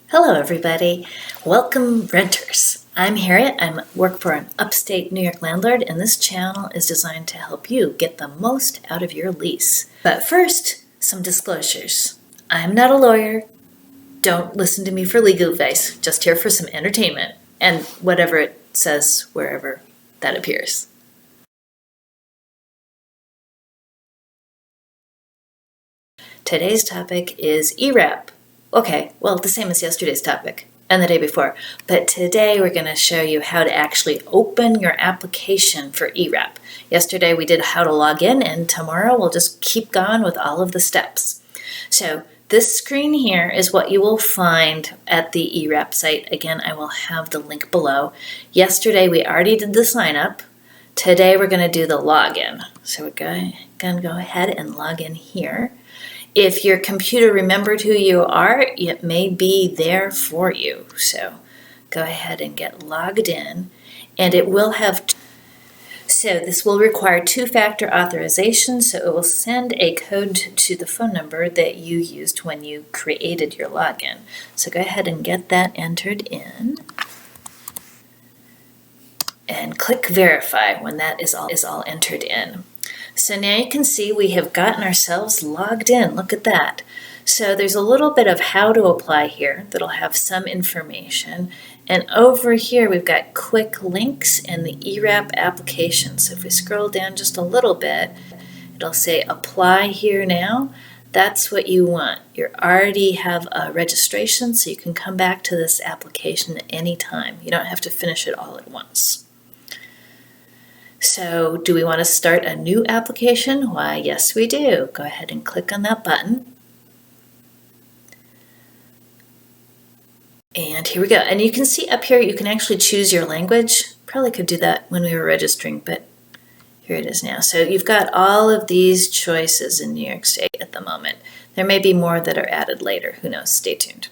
Hello everybody, welcome renters. I'm Harriet, I work for an upstate New York landlord, and this channel is designed to help you get the most out of your lease. But first, some disclosures. I'm not a lawyer, don't listen to me for legal advice, just here for some entertainment, and whatever it says wherever that appears. Today's topic is ERAP. Okay, well, the same as yesterday's topic and the day before, but today we're going to show you how to actually open your application for ERAP. Yesterday we did how to log in, and tomorrow we'll just keep going with all of the steps. So this screen here is what you will find at the ERAP site. Again, I will have the link below. Yesterday we already did the sign up. Today we're going to do the login. So we're going to go ahead and log in here. If your computer remembered who you are, it may be there for you. So go ahead and get logged in, and it will have, so this will require two-factor authorization, so it will send a code to the phone number that you used when you created your login. So go ahead and get that entered in, and click verify when that is all entered in. So now you can see we have gotten ourselves logged in. Look at that. So there's a little bit of how to apply here that'll have some information. And over here we've got quick links and the ERAP application. So if we scroll down just a little bit, it'll say apply here now. That's what you want. You already have a registration, so you can come back to this application at any time. You don't have to finish it all at once. So do we want to start a new application? Why, yes we do. Go ahead and click on that button. And here we go. And you can see up here you can actually choose your language. Probably could do that when we were registering, but here it is now. So you've got all of these choices in New York State at the moment. There may be more that are added later. Who knows? Stay tuned.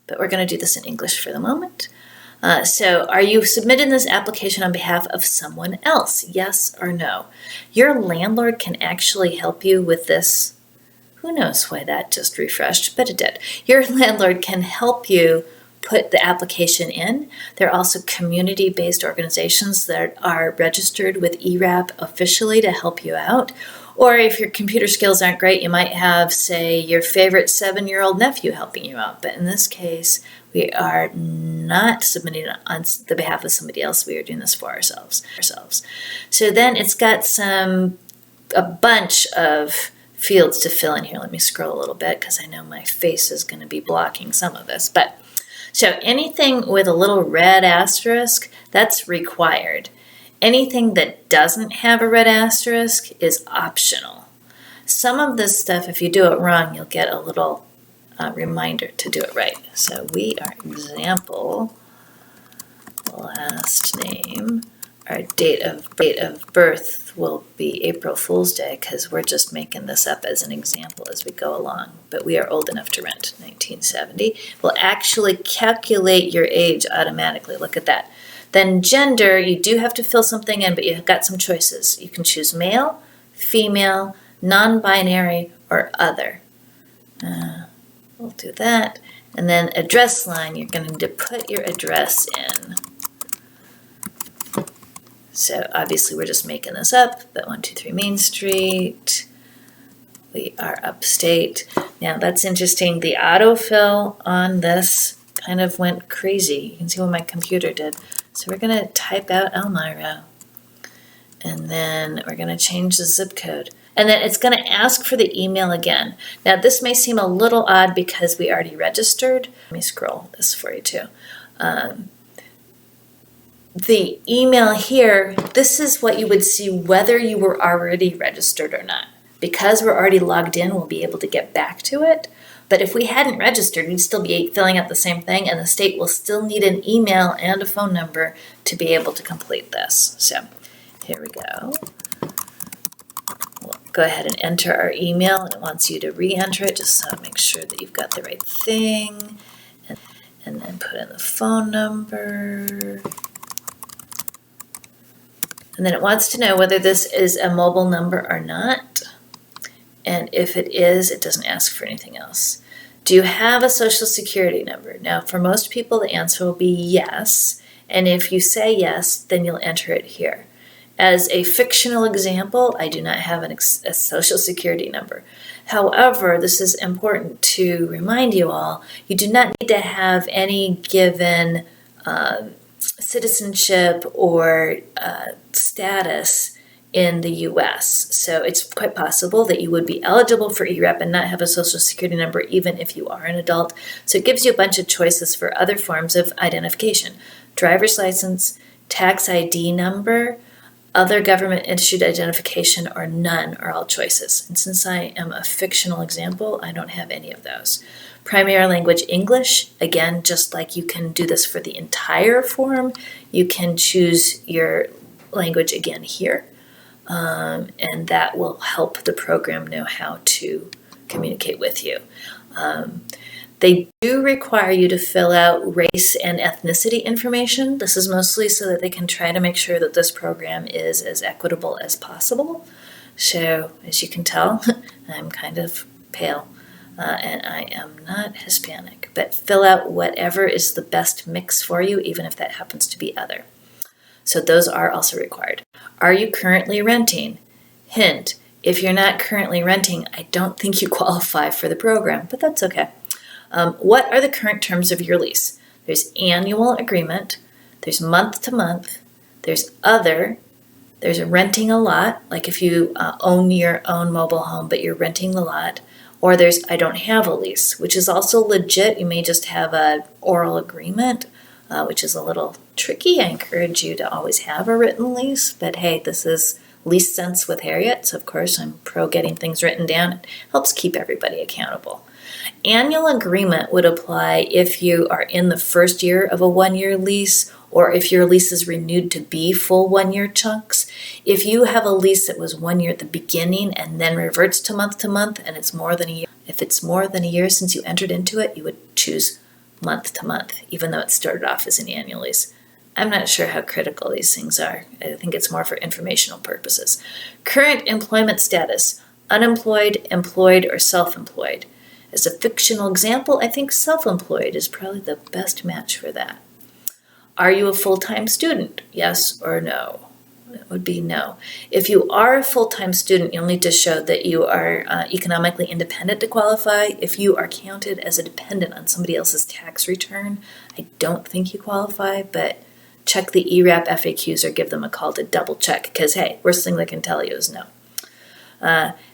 But we're going to do this in English for the moment. So are you submitting this application on behalf of someone else? Yes or no? Your landlord can actually help you with this. Who knows why that just refreshed, but it did. Your landlord can help you put the application in. There are also community-based organizations that are registered with ERAP officially to help you out. Or if your computer skills aren't great, you might have, say, your favorite 7-year-old nephew helping you out. But in this case, we are not submitting it on the behalf of somebody else. We are doing this for ourselves. So then it's got a bunch of fields to fill in here. Let me scroll a little bit because I know my face is going to be blocking some of this. But so anything with a little red asterisk, that's required. Anything that doesn't have a red asterisk is optional. Some of this stuff, if you do it wrong, you'll get a little reminder to do it right. So we are example, last name, our date of birth will be April Fool's Day because we're just making this up as an example as we go along. But we are old enough to rent, 1970. We'll actually calculate your age automatically. Look at that. Then gender, you do have to fill something in, but you've got some choices. You can choose male, female, non-binary, or other. We'll do that. And then address line, you're going to put your address in. So obviously we're just making this up, but 123 Main Street. We are upstate. Now that's interesting. The autofill on this kind of went crazy. You can see what my computer did. So we're going to type out Elmira, and then we're going to change the zip code. And then it's going to ask for the email again. Now this may seem a little odd because we already registered. Let me scroll this for you too. The email here, this is what you would see whether you were already registered or not. Because we're already logged in, we'll be able to get back to it. But if we hadn't registered, we'd still be filling out the same thing, and the state will still need an email and a phone number to be able to complete this. So here we go. We'll go ahead and enter our email, and it wants you to re-enter it just so make sure that you've got the right thing. And then put in the phone number. And then it wants to know whether this is a mobile number or not. And if it is, it doesn't ask for anything else. Do you have a social security number? Now, for most people, the answer will be yes. And if you say yes, then you'll enter it here. As a fictional example, I do not have a social security number. However, this is important to remind you all, you do not need to have any given citizenship or status in the US. So it's quite possible that you would be eligible for ERAP and not have a social security number even if you are an adult. So it gives you a bunch of choices for other forms of identification. Driver's license, tax ID number, other government issued identification, or none are all choices. And since I am a fictional example, I don't have any of those. Primary language English, again, just like you can do this for the entire form, you can choose your language again here. And that will help the program know how to communicate with you. They do require you to fill out race and ethnicity information. This is mostly so that they can try to make sure that this program is as equitable as possible. So, as you can tell, I'm kind of pale, and I am not Hispanic. But fill out whatever is the best mix for you, even if that happens to be other. So those are also required. Are you currently renting? Hint, if you're not currently renting, I don't think you qualify for the program, but that's okay. What are the current terms of your lease? There's annual agreement, there's month to month, there's other, there's renting a lot, like if you own your own mobile home but you're renting the lot, or there's I don't have a lease, which is also legit. You may just have an oral agreement, which is a little tricky. I encourage you to always have a written lease, but hey, this is Lease Sense with Harriet, so of course I'm pro getting things written down. It helps keep everybody accountable. Annual agreement would apply if you are in the first year of a one-year lease, or if your lease is renewed to be full one-year chunks. If you have a lease that was 1 year at the beginning and then reverts to month, and it's more than a year, if it's more than a year since you entered into it, you would choose month to month, even though it started off as an annual lease. I'm not sure how critical these things are. I think it's more for informational purposes. Current employment status, unemployed, employed, or self-employed. As a fictional example, I think self-employed is probably the best match for that. Are you a full-time student? Yes or no? It would be no. If you are a full-time student, you'll need to show that you are economically independent to qualify. If you are counted as a dependent on somebody else's tax return, I don't think you qualify, but check the ERAP FAQs or give them a call to double check, because hey, worst thing they can tell you is no.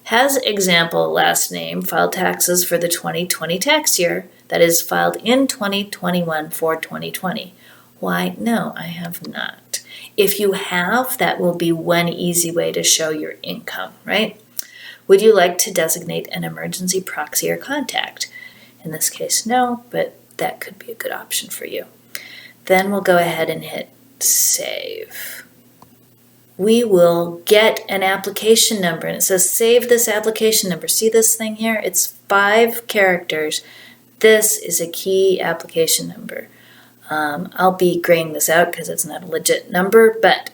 Has example last name filed taxes for the 2020 tax year, that is filed in 2021 for 2020? Why, no, I have not. If you have, that will be one easy way to show your income, right? Would you like to designate an emergency proxy or contact? In this case, no, but that could be a good option for you. Then we'll go ahead and hit save. We will get an application number, and it says save this application number. See this thing here? It's 5 characters. This is a key application number. I'll be graying this out because it's not a legit number, but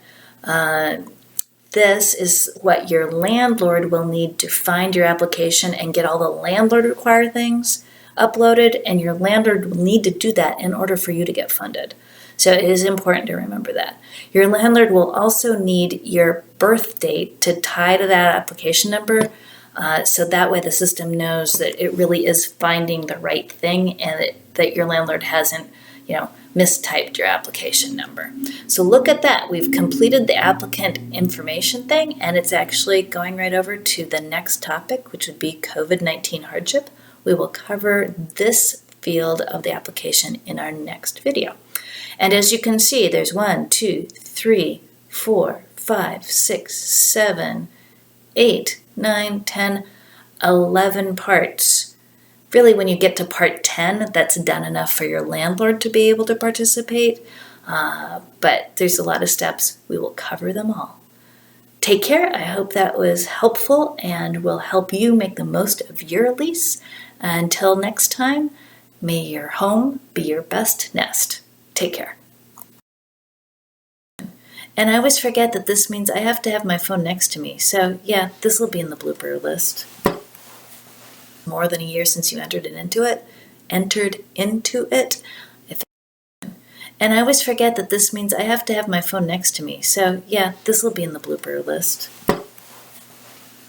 this is what your landlord will need to find your application and get all the landlord required things uploaded, and your landlord will need to do that in order for you to get funded. So it is important to remember that. Your landlord will also need your birth date to tie to that application number, so that way the system knows that it really is finding the right thing and that your landlord hasn't, mistyped your application number. So look at that. We've completed the applicant information thing, and it's actually going right over to the next topic, which would be COVID-19 hardship. We will cover this field of the application in our next video. And as you can see, there's 1, 2, 3, 4, 5, 6, 7, 8, 9, 10, 11 parts. Really, when you get to part 10, that's done enough for your landlord to be able to participate. But there's a lot of steps. We will cover them all. Take care. I hope that was helpful and will help you make the most of your lease. Until next time, may your home be your best nest. Take care. And I always forget that this means I have to have my phone next to me. So yeah, this will be in the blooper list. more than a year since you entered into it. And I always forget that this means I have to have my phone next to me. So yeah, this will be in the blooper list.